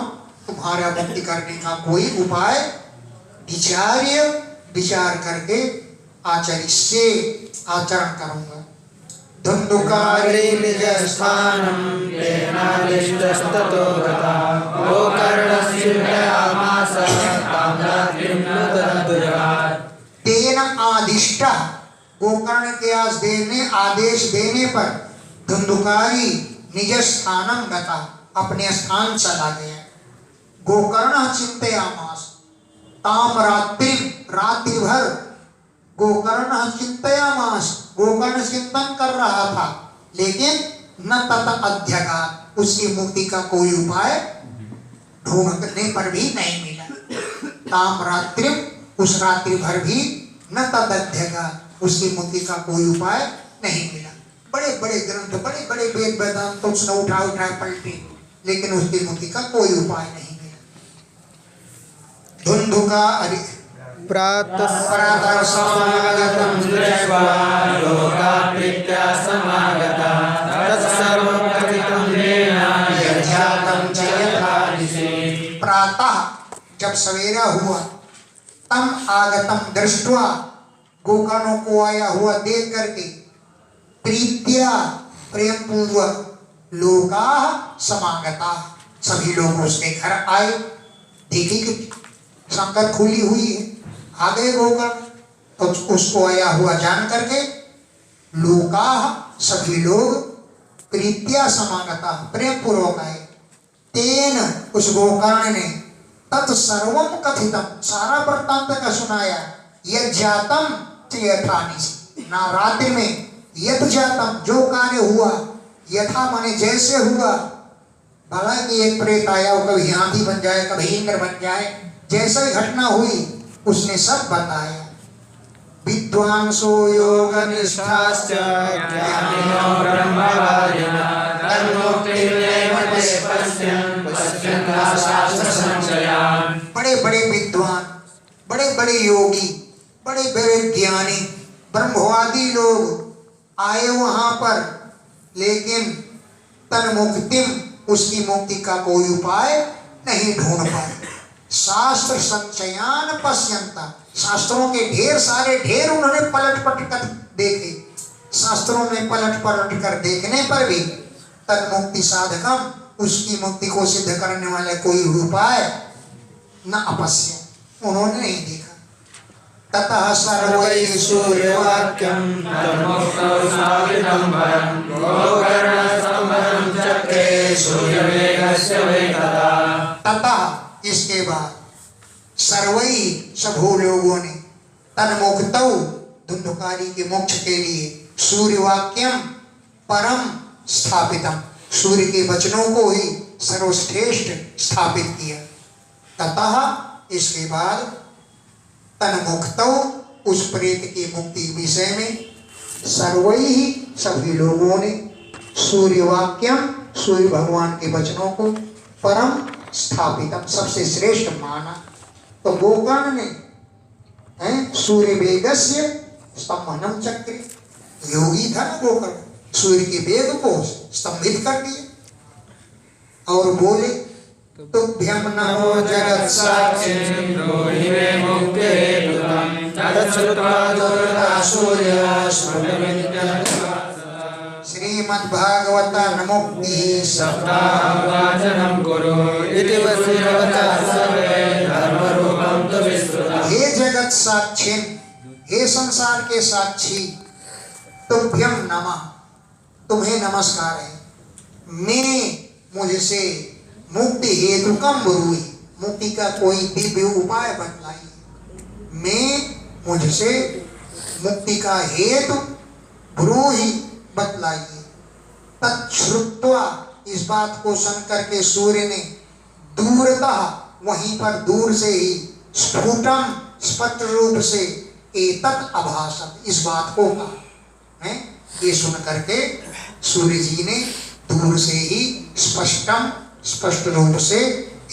Speaker 1: तुम्हारा मुक्ति करने का कोई उपाय विचार करके आचरिष्ये, आचरण करूंगा। धुंधुकारी
Speaker 2: निज स्थानं तेनादिष्टस्ततो गता गोकर्णस्य प्रयामास ताम्राद्रिं तदनुजगात्।
Speaker 1: तेन आदिष्ट, गोकर्ण के आदेश देने पर धुंधुकारी निज स्थानम गता, अपने स्थान चला गया। गोकर्ण चिंतयामास, ताम रात्रि, रात्रि भर गोकर्ण चिंतयामास, गोकर्ण चिंतन कर रहा था, लेकिन न तत अध्यगात, उसकी मुक्ति का कोई उपाय ढूंढने पर भी नहीं मिला। ताम रात्रि, उस रात्रि भर भी न तद अध्यगात, उसकी मुक्ति का कोई उपाय नहीं मिला। बड़े बड़े ग्रंथ, बड़े बड़े वेद वेदांत तो उसने उठा पलटे, लेकिन उसकी मुक्ति का कोई उपाय नहीं मिला। धुंधुका
Speaker 2: प्रातः समागतं दृष्ट्वा लोकाप्रीत्या समागता तत्सर्वं कथितं येन यज्ञातं च यथा दिशि।
Speaker 1: प्रातः, जब सवेरा हुआ, तम आगतम दृष्ट्वा, गोकर्णों को आया हुआ देख करके, प्रीत्या, प्रेम पूर्वक, लोका समागता, सभी लोग उसके घर आए। देखी कि संकट खुली हुई है, आ गए गोकर्ण, तो उसको आया हुआ जान करके लोका, सभी लोग, प्रीत्या समागता, प्रेम पूर्वक आए। तेन, उस गोकर्ण ने, तत्सर्वम कथितम, सारा वृत्तांत का सुनाया। यद जातम यथानिशि, ना रात्रि में, यथ जातम, जो कार्य हुआ, यथा माने जैसे हुआ। भला कि एक प्रेत आया वो कभी हाथी बन जाए, कभी इंद्र बन जाए, जैसे ही घटना हुई उसने सब बताया। विद्वांसो योग
Speaker 2: निष्ठाश्च ज्ञानिनो ब्रह्मवादिनः तन्मुक्तिर्नैव ते पश्यन् शास्त्रसंशयान्।
Speaker 1: बड़े बड़े विद्वान, बड़े बड़े योगी, बड़े बड़े ज्ञानी, ब्रह्मवादी लोग आए वहां पर, लेकिन तन्मुक्तिम, उसकी मुक्ति का कोई उपाय नहीं ढूंढ पाए। शास्त्र संशयान पश्यन्ता, शास्त्रों के ढेर सारे ढेर उन्होंने पलट कर देखे, शास्त्रों में पलट कर देखने पर भी तन्मुक्ति साधकम, उसकी मुक्ति को सिद्ध करने वाले कोई उपाय न अपश्य, उन्होंने नहीं देखा। ततः सर्वैः
Speaker 2: सूर्यवाक्यं तन्मुक्तौ साविदम्बरं गोकर्णस्तम्भरं चक्रे सूर्यवेगस्य वेगतः।
Speaker 1: ततः, इसके बाद, सर्वई, सभो लोगों ने, तन्मुक्तौ, धुंधुकारी के मोक्ष के लिए, सूर्यवाक्यम, परम स्थापितम, सूर्य के वचनों को ही सर्वश्रेष्ठ स्थापित किया। ततः, इसके बाद, तन्मुक्तौ, उस प्रेत की मुक्ति के विषय में, सर्वई, सभी लोगों ने, सूर्यवाक्यम, सूर्य भगवान के वचनों को, परम स्थापितम, सबसे श्रेष्ठ माना। तो गोकर्ण ने सूर्य वेगस्य स्तंभनम चक्रे, योगी था ना गोकर्ण, सूर्य के वेग को स्तंभित कर दिया और बोले, तुभ्यं नमो जगत साक्षिणे
Speaker 2: ब्रूहि मे मुक्तिहेतुकं तच्छ्रुत्वा दुर्गा सूर्यः स्मृतिमित्यर्थः।
Speaker 1: श्रीमद्भागवत मुक्ति
Speaker 2: सप्ताहवाचनं कुरु इति वसिष्ठवचः सर्वे धर्मरूपं तु विस्तृतम्।
Speaker 1: हे जगत साक्षी, हे संसार के साक्षी, तुभ्यं नमः, तुम्हें नमस्कार है। मैं, मुझसे मुक्ति हेतु कम ब्रूहि, मुक्ति का कोई दिव्य उपाय बतलाइए। मैं, मुझसे मुक्ति का हेतु ब्रूहि, बतलाइए। तच्छ्रुत्वा, इस बात को सुन करके सूर्य ने दूरतः, वहीं पर दूर से ही, स्फुटम, स्पष्ट रूप से, एतत् अभाषत, इस बात को कहा है। ये सुन करके सूर्य जी ने दूर से ही स्पष्ट रूप से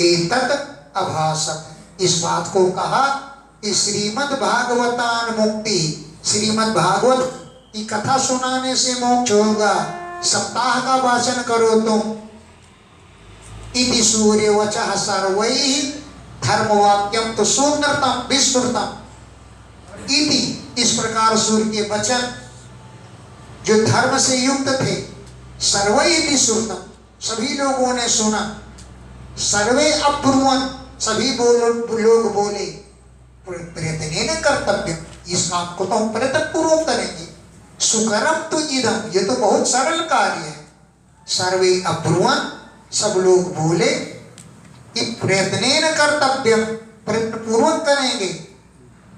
Speaker 1: एतत् अभासत, इस बात को कहा कि श्रीमद् भागवतान मुक्ति, श्रीमद् भागवत की कथा सुनाने से मोक्ष होगा। सप्ताह का वाचन करो तुम। इति सूर्य वचः सर्वैः धर्मवाक्यम तो सुंदरतम विस्तृतम। इति, इस प्रकार सूर्य के वचन जो धर्म से युक्त थे, सर्वैः विस्तृतम, सभी लोगों ने सुना। सर्वे अब्रुवन, सभी लोग बोले प्रयत्न कर्तव्य, इस काम को तो हम प्रयत्न पूर्वक करेंगे। सुकरम तो इदम, ये तो बहुत सरल कार्य है। सर्वे अब्रुवन, सब लोग बोले कि प्रयत्न कर्तव्य, प्रयत्न पूर्वक करेंगे।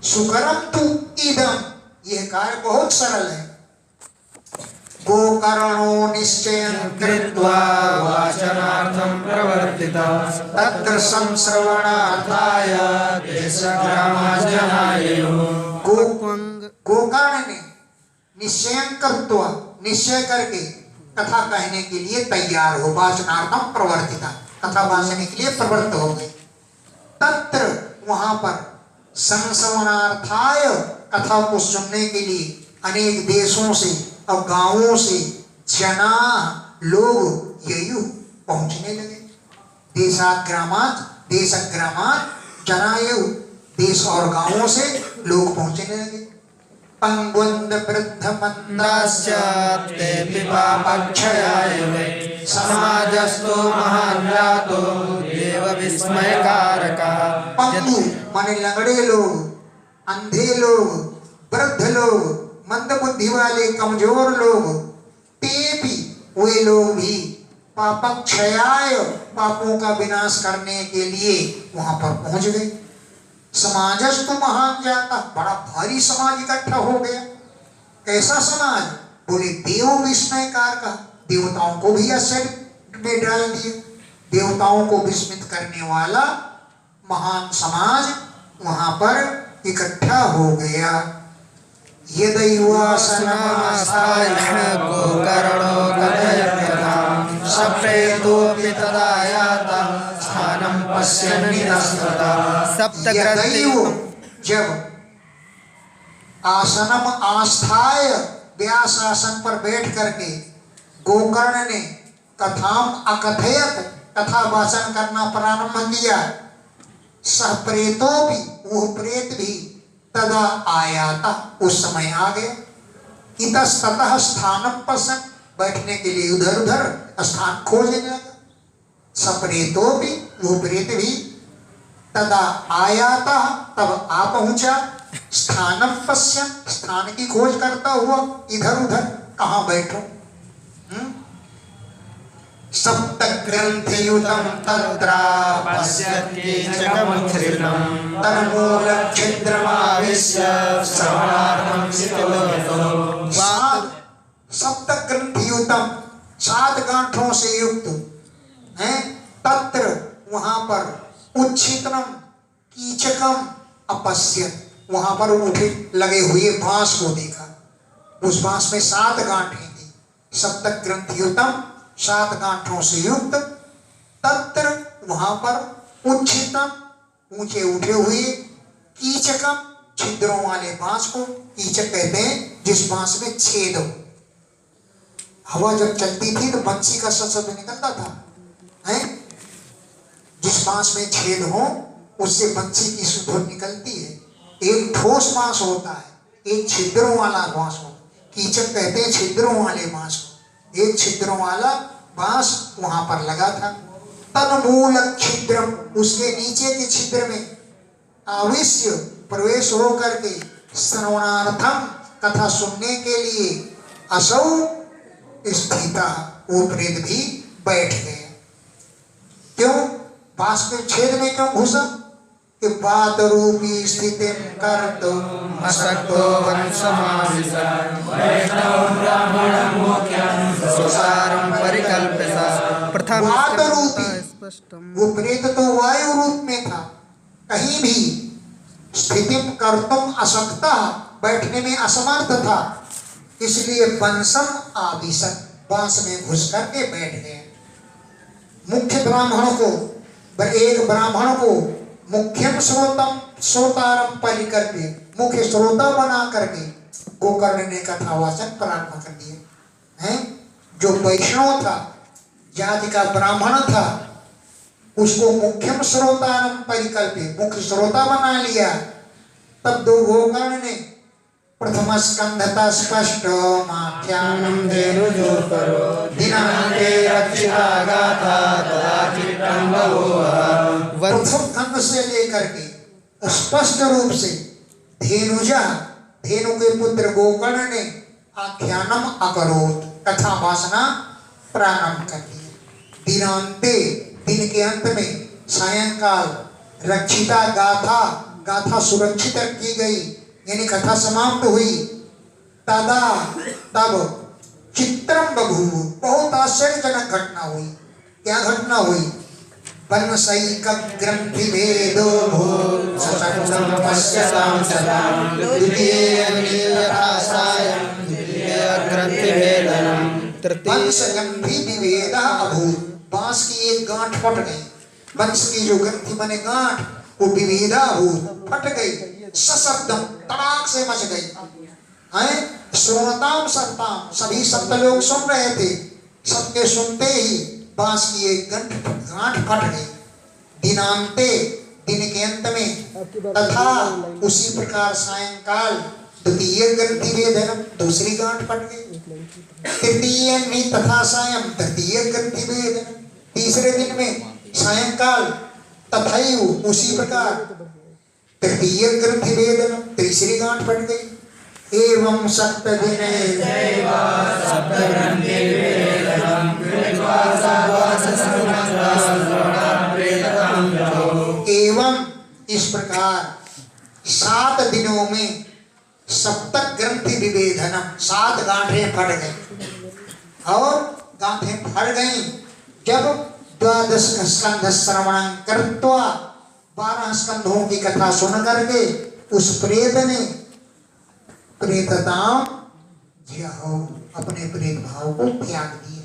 Speaker 1: सुकरम तु इदम, यह कार्य बहुत सरल है। गोकर्णो निश्चयं कृत्वा
Speaker 2: वाचनार्थं प्रवर्तितः
Speaker 1: तत्र संश्रवणार्थाय गोकर्ण ने निश्चयं कृत्वा, निश्चय करके कथा कहने के लिए तैयार हो, वाचनार्थम प्रवर्तिता, कथा वाचने के लिए प्रवृत्त हो गए। तत्र, वहां पर, संश्रवणार्थाय, कथा को सुनने के लिए अनेक देशों से और गांवों से जना, लोग ययु पहुंचने लगे। देशग्रामात जनायु, देश और गांवों से लोग पहुंचने लगे। पंगुंद वृद्ध मंदास्ते पिपापक्षयाय समाजस्तो महान जातो देव विस्मयकारकः। पंगु माने लंगड़े लोग, अंधे लोग, वृद्ध लोग, मंद बुद्धि वाले, कमजोर लोग, ते भी, वे लोग भी पापक्षयाय, पापों का विनाश करने के लिए वहां पर पहुंच गए। समाजस्तु महान जाता, बड़ा भारी समाज इकट्ठा हो गया। कैसा समाज? बोले देव विस्मयकार का, देवताओं को भी आश्चर्य में डाल दिया। देवताओं को विस्मित करने वाला महान समाज वहां पर इकट्ठा हो गया। यदैवासनमास्थाय
Speaker 2: गोकर्णो कथयत्यथां सप्रेतोऽपि तदायाता स्थानं पश्यन्नितस्ततः।
Speaker 1: यदैव, जब आसनम आस्थाय, व्यास आसन पर बैठ करके गोकर्ण ने कथाम अकथयत, कथा वाचन करना प्रारंभ किया। सह प्रेतो भी, वो प्रेत भी, तदा आयाता, उस समय आ गया। इतस्ततः स्थानम पश्यन्, बैठने के लिए उधर उधर स्थान खोजने लगा। सप्रेतो भी, वो प्रेत भी, तदा आयाता, तब आ पहुंचा। स्थानम पश्यन्, स्थान की खोज करता हुआ, इधर उधर कहाँ बैठो। सप्तग्रंथियुतं तत्रा
Speaker 2: पश्यत्कीचकमुच्छ्रितं
Speaker 1: तन्मूलच्छिद्रमाविश्य
Speaker 2: श्रवणार्थं सितोयतो।
Speaker 1: सप्तग्रंथियुतं, 7 गांठों से युक्त है। तत्र, वहां पर, उच्छिद्रम कीचकम अपश्यत, वहां पर उठे लगे हुए बांस को देखा। उस बांस में 7 गांठें थी। सप्तग्रंथियुतम, 7 गांठों से युक्त। तत्र, वहां पर, उच्छितम, ऊंचे उठे हुए, कीचकम, छिद्रों वाले बांस को कीचक कहते हैं जिस बांस में छेद हो। हवा जब चलती थी तो बंसी का शब्द निकलता था, है? जिस बांस में छेद हो उससे बंसी की सुधुर निकलती है। एक ठोस बांस होता है, एक छिद्रों वाला बांस होता है। कीचक कहते हैं छिद्रों वाले बांस को। एक छिद्रों वाला बांस वहां पर लगा था। तन्मूल छिद्रम, उसके नीचे के छिद्र में आविश्य, प्रवेश हो करके, श्रवणार्थम, कथा सुनने के लिए, असौ स्थिता, वो प्रेत भी बैठ गए। क्यों? बांस के छेद में क्यों घुसा? कि बात रूपी स्थिति कर्तुम्
Speaker 2: अशक्तो वंशमाविशन् वैष्णवं ब्राह्मणं मोक्ष्यं सुसारं परिकल्पितः। प्रथम
Speaker 1: बात रूपी, वो प्रेत तो वायु रूप में था, कहीं भी स्थिति कर्तुम् अशक्ता, बैठने में असमर्थ था। इसलिए वंशम आविशन्, बांस में घुस करके बैठ गए। मुख्य ब्राह्मण को, एक ब्राह्मण को मुख्यम श्रोतम श्रोतारम परिकल्प्य, मुख्य श्रोता बना करके गोकर्ण ने कथावाचन प्रारंभ कर दिया है। जो वैष्णव था, जाति का ब्राह्मण था, उसको मुख्यम श्रोतारम परिकल्प्य, मुख्य श्रोता बना लिया। तब दो गोकर्ण ने प्रथम स्कंधता स्पष्ट माख्यानम धेनुजो करो दिनांके रक्षिता गाथा तदाचित्तं बभूव। प्रथम खंड से लेकर के स्पष्ट रूप से धेनुजा, धेनु के पुत्र गोकर्ण ने आख्यानम अकरोत, कथा वासना प्रारंभ कर दी। दिनांते, दिन के अंत में, सायंकाल, रक्षिता गाथा, गाथा सुरक्षित की गई, यानी कथा समाप्त हुई। तदा, तब चित्रम बभूव, बहुत आश्चर्यजनक घटना हुई। क्या घटना हुई? वनसैक ग्रंथि भेदो भूत् सशब्दं पश्यतां सदा द्वितीये नीलरासायं द्वितीये ग्रंथि भेदनम। वंश ग्रंथि विभेदः अभूत्, बांस की एक गांठ फट गई। वंश की जो ग्रंथि बने गांठ, वो विभेदा भूत, फट गई। सशब्दम, तड़ाक से मच गई है। श्रोताम सत्ताम, सभी सप्तलोक सुन रहे थे। सबके सुनते ही बांस की एक गांठ फट गई। दिनांते, दिन के अंत में, तथा उसी प्रकार सायंकाल द्वितीय ग्रंथि भेदनम, दूसरी गांठ फट गई। तृतीय में तथा सायं, तृतीय ग्रंथि भेदनम, तीसरे दिन में सायंकाल तथैव, उसी प्रकार तृतीय ग्रंथि भेदनम, तीसरी गांठ फट गई। एवं सप्त दिने एवं, इस प्रकार 7 दिनों में सप्त ग्रंथि विभेदनम, 7 गांठें फट गई। और गांठें फट गई जब 12 स्कंध श्रवण कृत्वा, 12 स्कंधों की कथा सुन करके उस प्रेत ने प्रेतताम, अपने प्रेत भाव को त्याग दिया।